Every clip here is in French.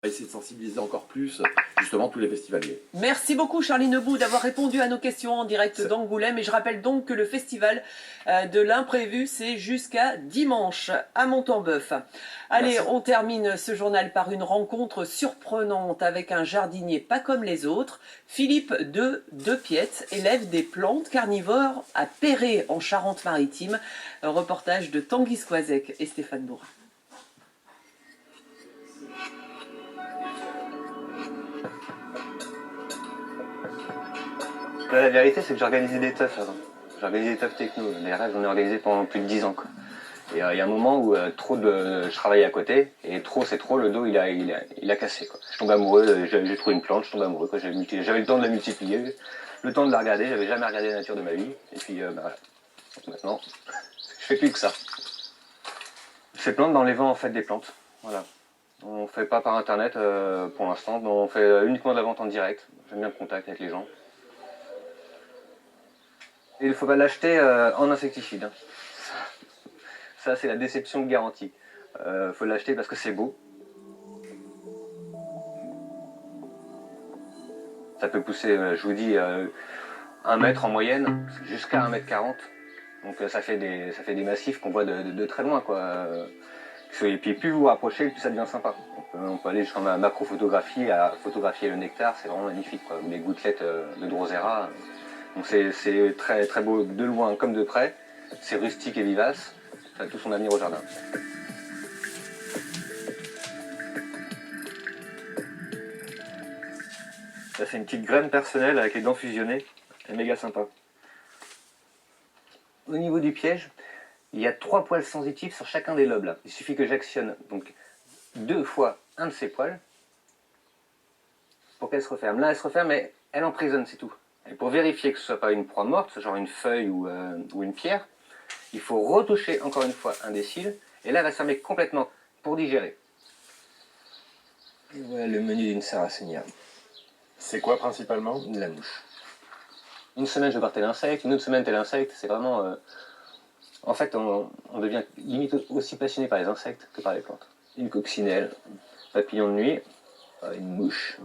On va essayer de sensibiliser encore plus justement tous les festivaliers. Merci beaucoup Charlie Nebout d'avoir répondu à nos questions en direct d'Angoulême. Et je rappelle donc que le festival de l'imprévu, c'est jusqu'à dimanche à Montembeuf. Allez, Merci. on termine ce journal par une rencontre surprenante avec un jardinier pas comme les autres. Philippe de Piette élève des plantes carnivores à Perret en Charente-Maritime. Un reportage de Tanguy Squazec et Stéphane Bourrin. La vérité, c'est que j'ai organisé des teufs avant. J'ai organisé des teufs techno. Les rêves, j'en ai organisé pendant plus de 10 ans. Quoi. Et il y a un moment où je travaillais à côté, et trop c'est trop, le dos il a cassé. Quoi. Je tombe amoureux, j'ai trouvé une plante, je tombe amoureux. J'avais le temps de la multiplier, le temps de la regarder, j'avais jamais regardé la nature de ma vie. Et puis voilà. Maintenant, je fais plus que ça. Ces plantes dans les vents en fait des plantes. Voilà. On fait pas par internet pour l'instant, on fait uniquement de la vente en direct. J'aime bien le contact avec les gens. Et il ne faut pas l'acheter en insecticide. Hein. Ça c'est la déception garantie. Il faut l'acheter parce que c'est beau. Ça peut pousser, je vous dis, 1 mètre en moyenne, jusqu'à 1,40 m. Donc ça fait des massifs qu'on voit de très loin. Quoi. Et puis plus vous vous rapprochez, plus ça devient sympa. On peut aller jusqu'en macrophotographie, à photographier le nectar, c'est vraiment magnifique. Quoi. Les gouttelettes de Drosera. Donc c'est très, très beau de loin comme de près. C'est rustique et vivace. Ça a tout son avenir au jardin. Ça c'est une petite graine personnelle avec les dents fusionnées. Elle est méga sympa. Au niveau du piège, il y a 3 poils sensitifs sur chacun des lobes là. Il suffit que j'actionne donc 2 fois un de ces poils pour qu'elle se referme. Là elle se referme mais elle emprisonne, c'est tout. Et pour vérifier que ce ne soit pas une proie morte, genre une feuille ou une pierre, il faut retoucher encore une fois un des cils, et là elle va se fermer complètement pour digérer. Et voilà le menu d'une Sarracenia. C'est quoi principalement? De la mouche. Une semaine je vais voir tel insecte, une autre semaine tel insecte, c'est vraiment... En fait on devient limite aussi passionné par les insectes que par les plantes. Une coccinelle, papillon de nuit, une mouche.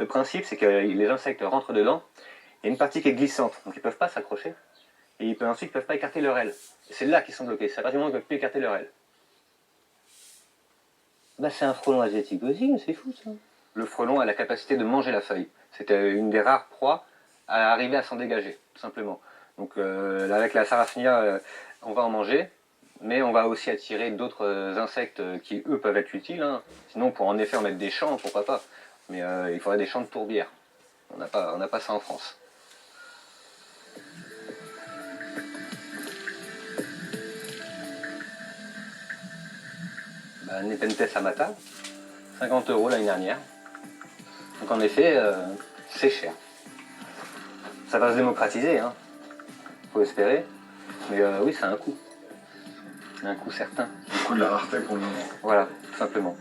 Le principe c'est que les insectes rentrent dedans, il y a une partie qui est glissante, donc ils ne peuvent pas s'accrocher, et ensuite ils ne peuvent pas écarter leur aile. Et c'est là qu'ils sont bloqués, c'est à partir du moment où ils ne peuvent plus écarter leur aile. Bah c'est un frelon asiatique aussi, c'est fou ça. Le frelon a la capacité de manger la feuille. C'était une des rares proies à arriver à s'en dégager, tout simplement. Donc avec la Sarracenia, on va en manger, mais on va aussi attirer d'autres insectes qui eux peuvent être utiles. Hein. Sinon pour en effet en mettre des champs, pourquoi pas. Mais il faudrait des champs de tourbières. On n'a pas ça en France. Nepenthes amata, 50 € l'année dernière. Donc en effet, c'est cher. Ça va se démocratiser, hein. Faut espérer. Mais oui, c'est un coût. Un coût certain. Le coût de la rareté pour le moment. Voilà, tout simplement.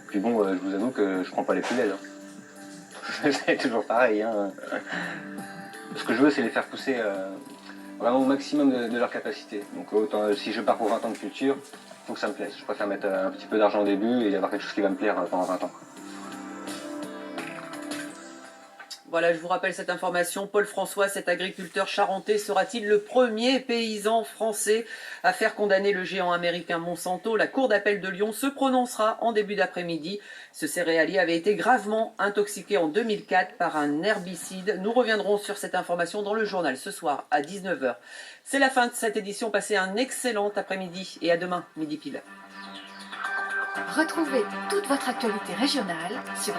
Puis bon, je vous avoue que je prends pas les plus belles. Hein. C'est toujours pareil. Hein. Ce que je veux, c'est les faire pousser vraiment au maximum de leur capacité. Donc autant, si je pars pour 20 ans de culture, il faut que ça me plaise. Je préfère mettre un petit peu d'argent au début et avoir quelque chose qui va me plaire pendant 20 ans. Voilà, je vous rappelle cette information. Paul François, cet agriculteur charentais, sera-t-il le premier paysan français à faire condamner le géant américain Monsanto? La Cour d'appel de Lyon se prononcera en début d'après-midi. Ce céréalier avait été gravement intoxiqué en 2004 par un herbicide. Nous reviendrons sur cette information dans le journal ce soir à 19 h. C'est la fin de cette édition. Passez un excellent après-midi et à demain, midi pile. Retrouvez toute votre actualité régionale sur